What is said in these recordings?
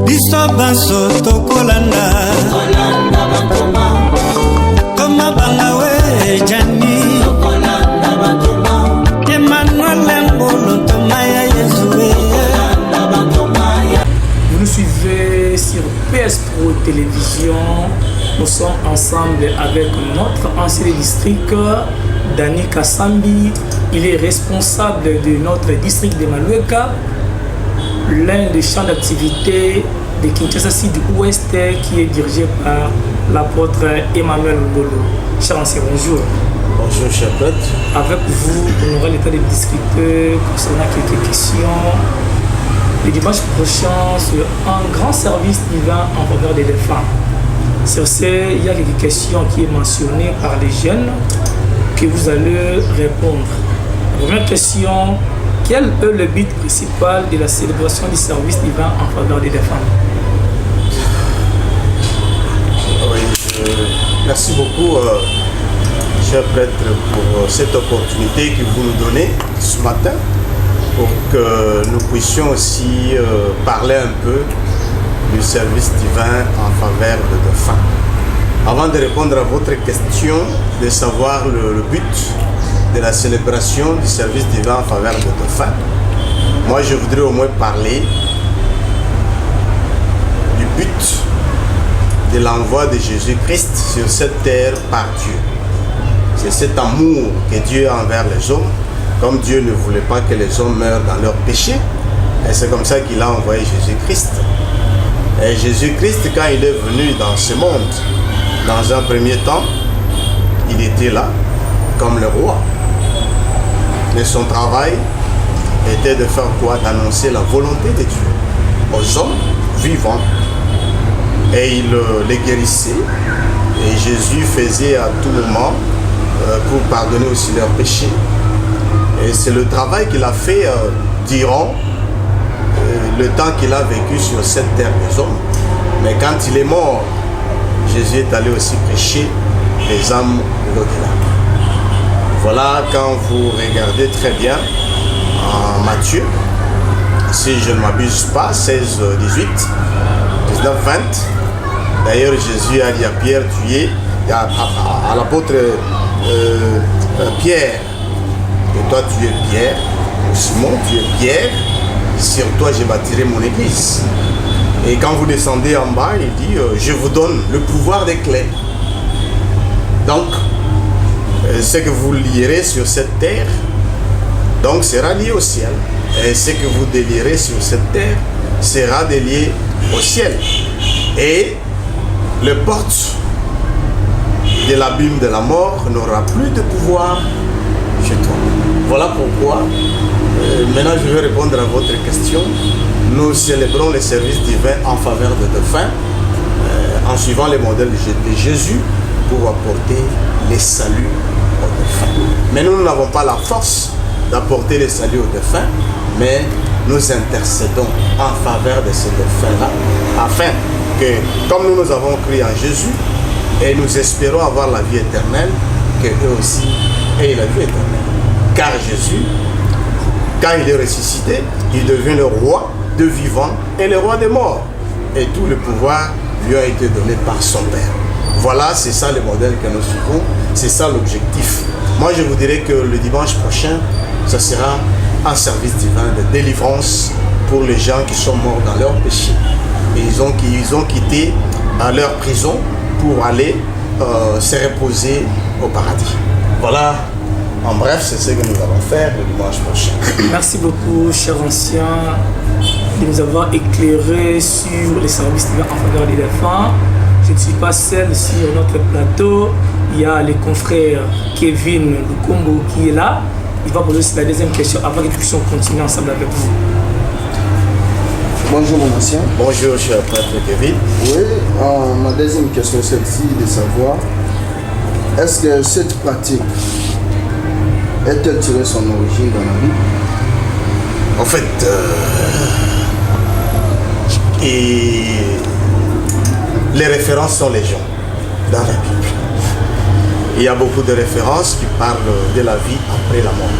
biso banso tokolanda koma bangawe jani Emmanuel Mbolo Tomaya Yezoué. Vous nous suivez sur PS Pro Télévision. Nous sommes ensemble avec notre ancien district, Dani Kassambi. Il est responsable de notre district de Malueka, l'un des champs d'activité de Kinshasa Sud-Ouest qui est dirigé par l'apôtre Emmanuel Mbolo. Cher ancien, bonjour. Bonjour, cher prêtre. Avec vous, on aura le temps de discuter concernant quelques questions. Le dimanche prochain, sur un grand service divin en faveur des femmes. Sur ce, il y a quelques questions qui sont mentionnées par les jeunes que vous allez répondre. La première question, quel est le but principal de la célébration du service divin en faveur des femmes? Oui, merci beaucoup, cher prêtre, pour cette opportunité que vous nous donnez ce matin pour que nous puissions aussi parler un peu du service divin en faveur de défunts. Avant de répondre à votre question, de savoir le but de la célébration du service divin en faveur de défunts, moi je voudrais au moins parler du but de l'envoi de Jésus-Christ sur cette terre par Dieu. C'est cet amour que Dieu a envers les hommes, comme Dieu ne voulait pas que les hommes meurent dans leur péché. Et c'est comme ça qu'il a envoyé Jésus-Christ. Et Jésus-Christ, quand il est venu dans ce monde, dans un premier temps, il était là comme le roi. Mais son travail était de faire quoi? D'annoncer la volonté de Dieu aux hommes vivants. Et il les guérissait. Et Jésus faisait à tout moment pour pardonner aussi leurs péchés. Et c'est le travail qu'il a fait durant le temps qu'il a vécu sur cette terre des hommes. Mais quand il est mort, Jésus est allé aussi prêcher les âmes de l'au-delà. Voilà, quand vous regardez très bien en Matthieu, si je ne m'abuse pas, 16, 18, 19, 20, d'ailleurs Jésus a dit à Pierre, tu es, à l'apôtre Pierre, et toi tu es Pierre, Simon tu es Pierre, sur toi j'ai bâtirai mon église. Et quand vous descendez en bas, il dit, je vous donne le pouvoir des clés. Donc, ce que vous lierez sur cette terre, donc sera lié au ciel. Et ce que vous délierez sur cette terre sera délié au ciel. Et le porte de l'abîme de la mort n'aura plus de pouvoir chez toi. Voilà pourquoi, maintenant je vais répondre à votre question. Nous célébrons le service divin en faveur de défunts en suivant les modèles de Jésus pour apporter les saluts aux défunts. Mais nous n'avons pas la force d'apporter les saluts aux défunts, mais nous intercédons en faveur de ces défunts-là, afin que, comme nous avons cru en Jésus, et nous espérons avoir la vie éternelle, qu'eux aussi aient la vie éternelle. Car Jésus, quand il est ressuscité, il devient le roi de vivants et le roi des morts. Et tout le pouvoir lui a été donné par son Père. Voilà, c'est ça le modèle que nous suivons, c'est ça l'objectif. Moi, je vous dirais que le dimanche prochain, ce sera un service divin de délivrance pour les gens qui sont morts dans leur péché. Et ils ont quitté leur prison pour aller se reposer au paradis. Voilà, en bref, c'est ce que nous allons faire le dimanche prochain. Merci beaucoup, cher ancien, de nous avoir éclairé sur les services divins en faveur des défunts. Je ne suis pas seul sur notre plateau. Il y a le confrère Kevin Lukombo qui est là. Il va poser la deuxième question avant que nous puissions continuer ensemble avec vous. Bonjour mon ancien. Bonjour cher prêtre Kevin. Oui, ma deuxième question c'est de savoir, est-ce que cette pratique est-elle tirée son origine dans la Bible? En fait, les références sont légion dans la Bible. Il y a beaucoup de références qui parlent de la vie après la mort.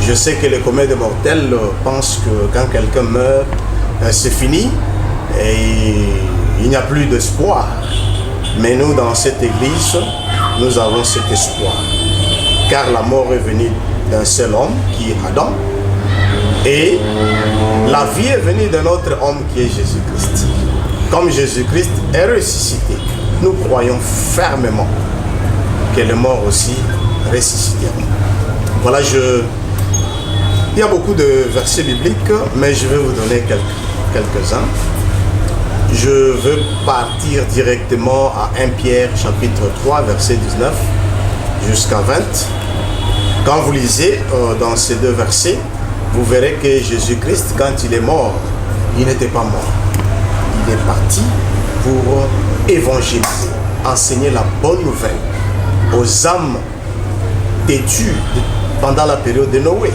Je sais que les communs des mortels pensent que quand quelqu'un meurt, c'est fini. et il n'y a plus d'espoir. Mais nous, dans cette église, nous avons cet espoir. Car la mort est venue d'un seul homme, qui est Adam, et la vie est venue d'un autre homme qui est Jésus-Christ. Comme Jésus-Christ est ressuscité, nous croyons fermement que les morts aussi ressusciteront. Voilà, il y a beaucoup de versets bibliques, mais je vais vous donner quelques-uns. Je veux partir directement à 1 Pierre chapitre 3, verset 19 jusqu'à 20. Quand vous lisez dans ces deux versets, vous verrez que Jésus-Christ, quand il est mort, il n'était pas mort. Il est parti pour évangéliser, enseigner la bonne nouvelle aux âmes têtues pendant la période de Noé.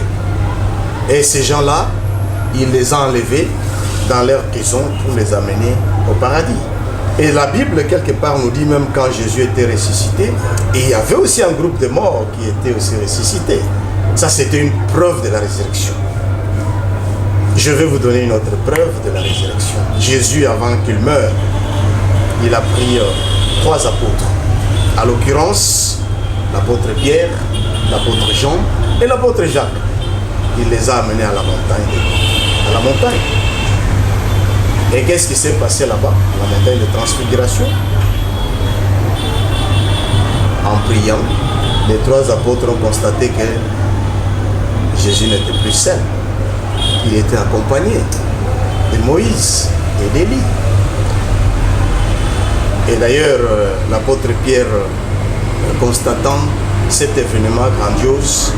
Et ces gens-là, il les a enlevés dans leur prison pour les amener au paradis. Et la Bible, quelque part, nous dit même quand Jésus était ressuscité, et il y avait aussi un groupe de morts qui était aussi ressuscité. Ça, c'était une preuve de la résurrection. Je vais vous donner une autre preuve de la résurrection. Jésus, avant qu'il meure, il a pris 3 apôtres. À l'occurrence, l'apôtre Pierre, l'apôtre Jean et l'apôtre Jacques. Il les a amenés à la montagne. Et qu'est-ce qui s'est passé là-bas, la montagne de transfiguration? En priant, les 3 apôtres ont constaté que Jésus n'était plus seul. Il était accompagné de Moïse et d'Élie. Et d'ailleurs, l'apôtre Pierre, constatant cet événement grandiose,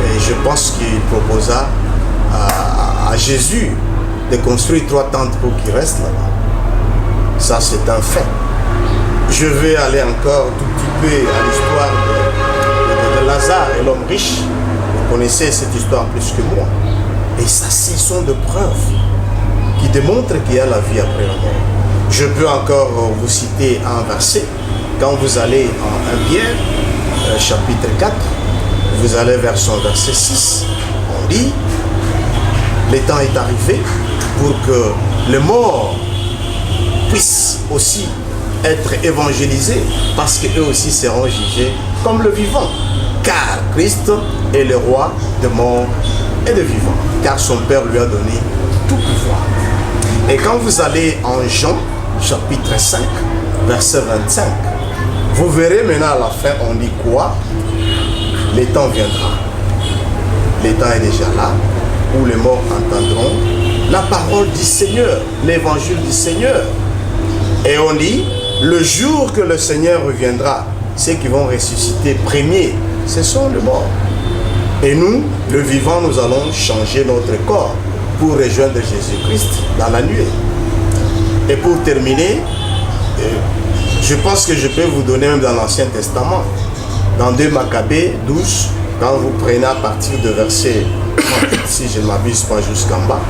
et je pense qu'il proposa à Jésus de construire 3 tentes pour qu'il reste là-bas. Ça, c'est un fait. Je vais aller encore tout petit peu à l'histoire de Lazare et l'homme riche. Vous connaissez cette histoire plus que moi. Et ça, ce sont des preuves qui démontrent qu'il y a la vie après la mort. Je peux encore vous citer un verset. Quand vous allez en 1 Pierre, chapitre 4, vous allez vers son verset 6. On dit, le temps est arrivé pour que les morts puissent aussi être évangélisés, parce qu'eux aussi seront jugés comme le vivant. Car Christ est le roi de morts et de vivants, car son Père lui a donné tout pouvoir. Et quand vous allez en Jean, chapitre 5, verset 25, vous verrez maintenant à la fin, on dit quoi? Le temps viendra. Le temps est déjà là, où les morts entendront la parole du Seigneur, l'évangile du Seigneur. Et on dit, le jour que le Seigneur reviendra, ceux qui vont ressusciter premiers, ce sont les morts. Et nous, le vivant, nous allons changer notre corps pour rejoindre Jésus-Christ dans la nuée. Et pour terminer, je pense que je peux vous donner même dans l'Ancien Testament, dans 2 Maccabées 12, quand vous prenez à partir de verset 30, si je ne m'abuse pas jusqu'en bas,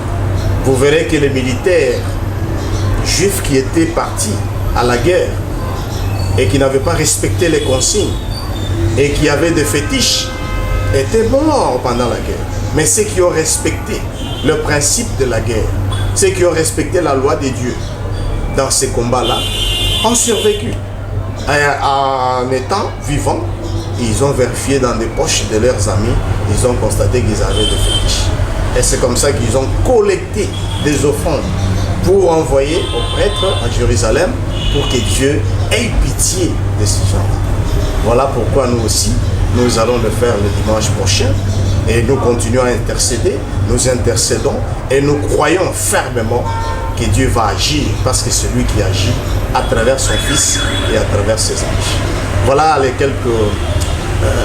vous verrez que les militaires juifs qui étaient partis à la guerre et qui n'avaient pas respecté les consignes et qui avaient des fétiches étaient morts pendant la guerre. Mais ceux qui ont respecté le principe de la guerre, ceux qui ont respecté la loi de Dieu dans ces combats-là, ont survécu. En étant vivants, ils ont vérifié dans les poches de leurs amis, ils ont constaté qu'ils avaient des fétiches. Et c'est comme ça qu'ils ont collecté des offrandes pour envoyer aux prêtres à Jérusalem pour que Dieu ait pitié de ces gens. Voilà pourquoi nous aussi, nous allons le faire le dimanche prochain et nous continuons à intercéder, nous intercédons et nous croyons fermement que Dieu va agir parce que c'est lui qui agit à travers son Fils et à travers ses anges. Voilà les quelques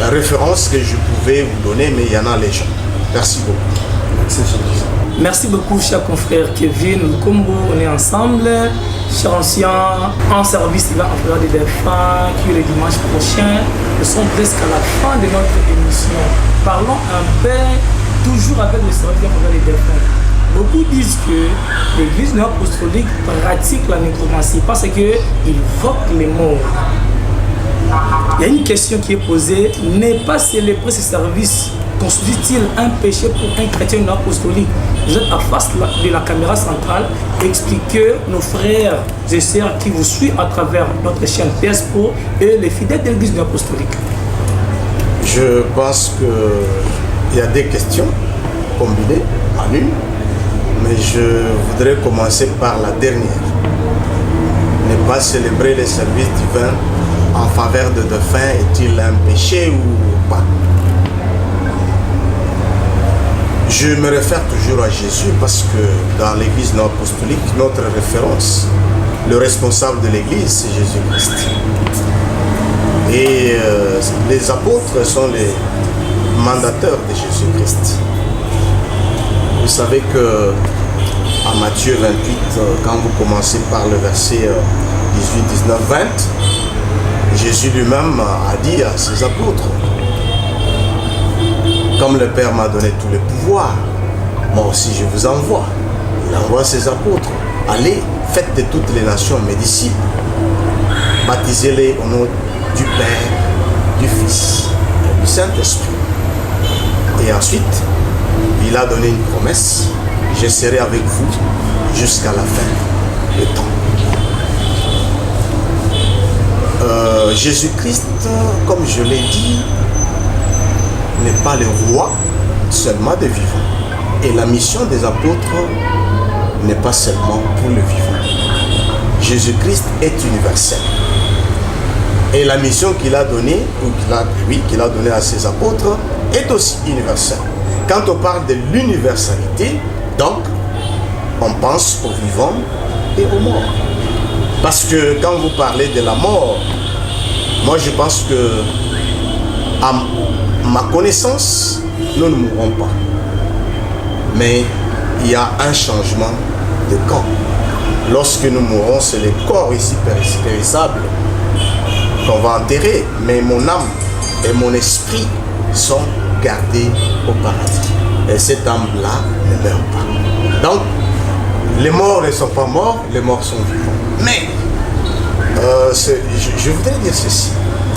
références que je pouvais vous donner, mais il y en a les gens. Merci beaucoup. Merci beaucoup, cher confrère Kevin Lukombo. On est ensemble, chers anciens, en service en faveur des défunts, qui est le dimanche prochain. Nous sommes presque à la fin de notre émission. Parlons un peu, toujours avec le service en faveur des défunts. Beaucoup disent que l'Église néo-apostolique pratique la nécromancie parce qu'il invoque les morts. Il y a une question qui est posée, n'est pas célébrer ce service constitue-t-il un péché pour un chrétien non apostolique? Vous êtes en face de la caméra centrale. Expliquez nos frères et sœurs qui vous suivent à travers notre chaîne PSPO et les fidèles de l'église apostolique. Je pense qu'il y a des questions combinées en une, mais je voudrais commencer par la dernière. Ne pas célébrer les services divins en faveur de défunts est-il un péché ou pas? Je me réfère toujours à Jésus parce que dans l'église non apostolique, notre référence, le responsable de l'église, c'est Jésus-Christ. Et les apôtres sont les mandateurs de Jésus-Christ. Vous savez que à Matthieu 28, quand vous commencez par le verset 18, 19, 20, Jésus lui-même a dit à ses apôtres: comme le Père m'a donné tout le pouvoir, moi aussi je vous envoie. Il envoie ses apôtres. Allez, faites de toutes les nations mes disciples. Baptisez-les au nom du Père, du Fils et du Saint-Esprit. Et ensuite, il a donné une promesse: je serai avec vous jusqu'à la fin du temps. Jésus-Christ, comme je l'ai dit, n'est pas le roi seulement des vivants. Et la mission des apôtres n'est pas seulement pour le vivant. Jésus-Christ est universel. Et la mission qu'il a donnée, ou qu'il a donnée à ses apôtres, est aussi universelle. Quand on parle de l'universalité, donc, on pense aux vivants et aux morts. Parce que quand vous parlez de la mort, moi je pense que, à ma connaissance, nous ne mourrons pas. Mais il y a un changement de camp. Lorsque nous mourrons, c'est le corps ici périssable qu'on va enterrer. Mais mon âme et mon esprit sont gardés au paradis. Et cette âme-là ne meurt pas. Donc, les morts ne sont pas morts, les morts sont vivants. Mais, je voudrais dire ceci.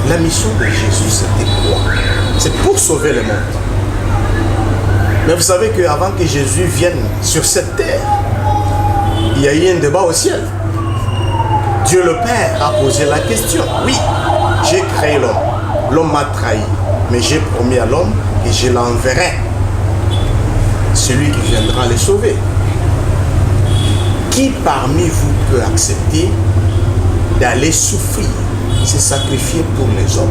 La mission de Jésus, c'était quoi? C'est pour sauver le monde. Mais vous savez qu'avant que Jésus vienne sur cette terre, il y a eu un débat au ciel. Dieu le Père a posé la question. Oui, j'ai créé l'homme. L'homme m'a trahi. Mais j'ai promis à l'homme que je l'enverrai. Celui qui viendra le sauver. Qui parmi vous peut accepter d'aller souffrir, se sacrifier pour les hommes?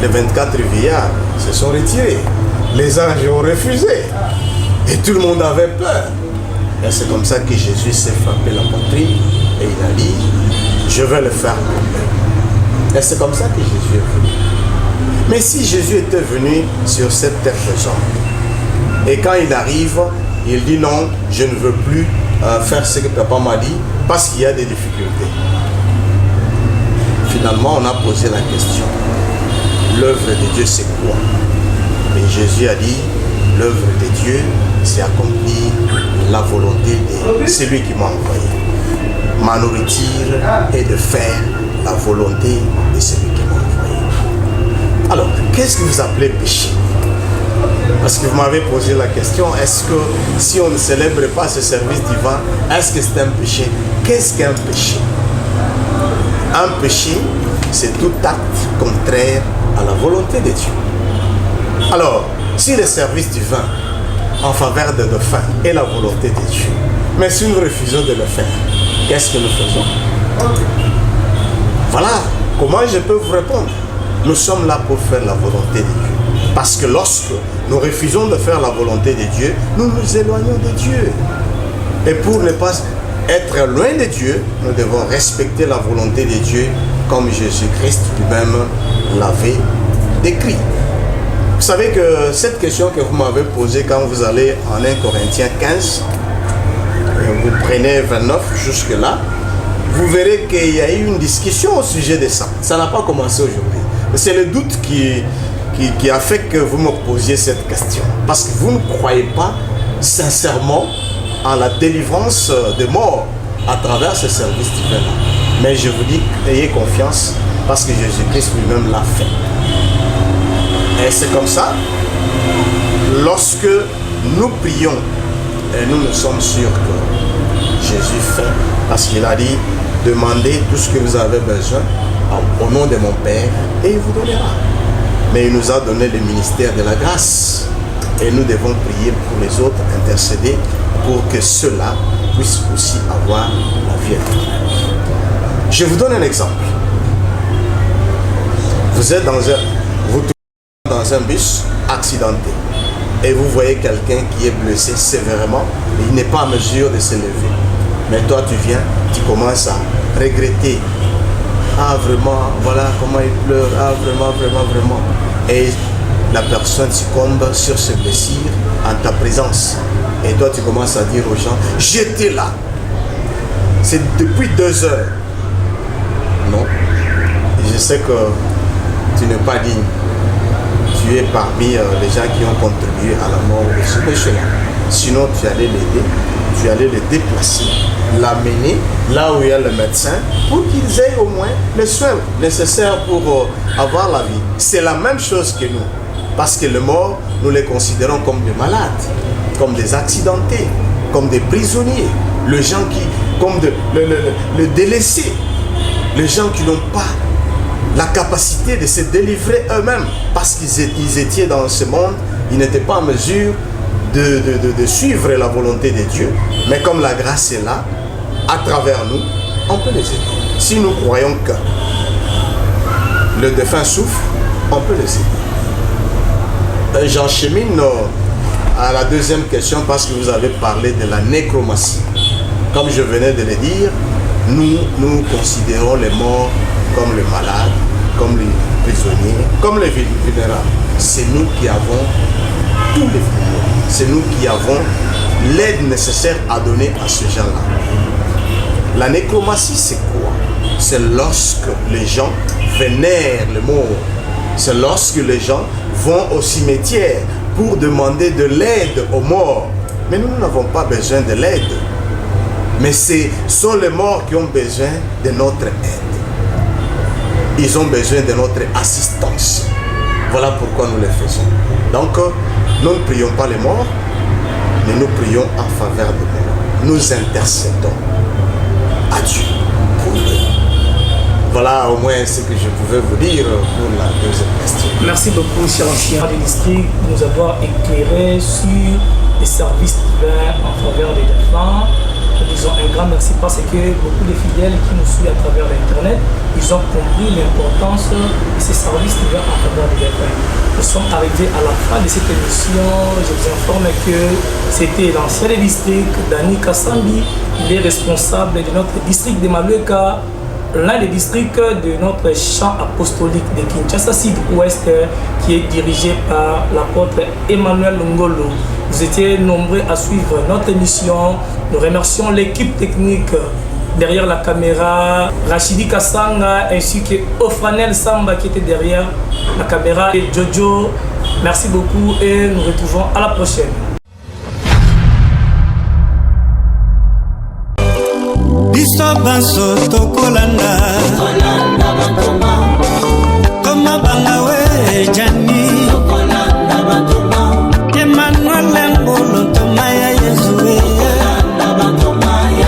Les 24 vieillards se sont retirés. Les anges ont refusé. Et tout le monde avait peur. Et c'est comme ça que Jésus s'est frappé la poitrine et il a dit: je vais le faire pour eux. Et c'est comme ça que Jésus est venu. Mais si Jésus était venu sur cette terre des hommes, et quand il arrive, il dit: non, je ne veux plus faire ce que papa m'a dit parce qu'il y a des difficultés. Finalement, on a posé la question: l'œuvre de Dieu, c'est quoi? Et Jésus a dit: l'œuvre de Dieu, c'est accomplir la volonté de celui qui m'a envoyé. Ma nourriture est de faire la volonté de celui qui m'a envoyé. Alors, qu'est-ce que vous appelez péché? Parce que vous m'avez posé la question: est-ce que si on ne célèbre pas ce service divin, est-ce que c'est un péché? Qu'est-ce qu'un péché? Un péché, c'est tout acte contraire à la volonté de Dieu. Alors, si le service divin en faveur de défunts est la volonté de Dieu, mais si nous refusons de le faire, qu'est-ce que nous faisons? Voilà comment je peux vous répondre. Nous sommes là pour faire la volonté de Dieu. Parce que lorsque nous refusons de faire la volonté de Dieu, nous nous éloignons de Dieu. Et pour ne pas être loin de Dieu, nous devons respecter la volonté de Dieu comme Jésus-Christ lui-même l'avait décrit. Vous savez que cette question que vous m'avez posée quand vous allez en 1 Corinthiens 15, vous prenez 29 jusque-là, vous verrez qu'il y a eu une discussion au sujet de ça. Ça n'a pas commencé aujourd'hui. C'est le doute qui a fait que vous me posiez cette question. Parce que vous ne croyez pas sincèrement en la délivrance des morts à travers ce service divin-là. Mais je vous dis, ayez confiance parce que Jésus-Christ lui-même l'a fait. Et c'est comme ça, lorsque nous prions, et nous sommes sûrs que Jésus fait, parce qu'il a dit, demandez tout ce que vous avez besoin au nom de mon Père, et il vous donnera. Mais il nous a donné le ministère de la grâce, et nous devons prier pour les autres, intercéder pour que ceux-là puissent aussi avoir la vie éternelle. Je vous donne un exemple. Vous êtes dans un bus accidenté et vous voyez quelqu'un qui est blessé sévèrement, et il n'est pas en mesure de se lever. Mais toi tu viens, tu commences à regretter. Ah vraiment, voilà comment il pleure, ah vraiment. Et la personne succombe sur ses blessures en ta présence. Et toi tu commences à dire aux gens, j'étais là. C'est depuis 2 heures. Non. Et je sais que tu n'es pas digne. Tu es parmi les gens qui ont contribué à la mort de ce monsieur-là. Sinon, tu allais l'aider, tu allais le déplacer, l'amener là où il y a le médecin pour qu'ils aient au moins les soins nécessaires pour avoir la vie. C'est la même chose que nous. Parce que les morts, nous les considérons comme des malades, comme des accidentés, comme des prisonniers, les gens qui, comme le délaissé, les gens qui n'ont pas la capacité de se délivrer eux-mêmes parce qu'ils étaient dans ce monde, ils n'étaient pas en mesure de suivre la volonté de Dieu. Mais comme la grâce est là, à travers nous, on peut les aider. Si nous croyons que le défunt souffre, on peut les aider. J'enchemine à la deuxième question parce que vous avez parlé de la nécromancie. Comme je venais de le dire, nous considérons les morts comme les malades, comme les prisonniers, comme les vulnérables. C'est nous qui avons tous les vulnérables. C'est nous qui avons l'aide nécessaire à donner à ces gens-là. La nécromancie, c'est quoi? C'est lorsque les gens vénèrent les morts. C'est lorsque les gens vont au cimetière pour demander de l'aide aux morts. Mais nous n'avons pas besoin de l'aide. Mais ce sont les morts qui ont besoin de notre aide. Ils ont besoin de notre assistance. Voilà pourquoi nous les faisons. Donc, nous ne prions pas les morts, mais nous prions en faveur des morts. Nous intercédons à Dieu pour eux. Voilà au moins ce que je pouvais vous dire pour la deuxième question. Merci beaucoup, cher ancien du district, de nous avoir éclairé sur les services divins en faveur des défunts. Nous disons un grand merci parce que beaucoup de fidèles qui nous suivent à travers l'Internet, ils ont compris l'importance de ces services divins en faveur des défunts. Nous sommes arrivés à la fin de cette émission. Je vous informe que c'était l'ancien des districts, Dani Kassambi. Il est responsable de notre district de Malueka, l'un des districts de notre champ apostolique de Kinshasa Sud-Ouest, qui est dirigé par l'apôtre Emmanuel Ngolo. Vous étiez nombreux à suivre notre émission. Nous remercions l'équipe technique derrière la caméra, Rachidi Kassanga ainsi que Ofranel Samba qui était derrière la caméra et Jojo. Merci beaucoup et nous retrouvons à la prochaine. Biso banso toko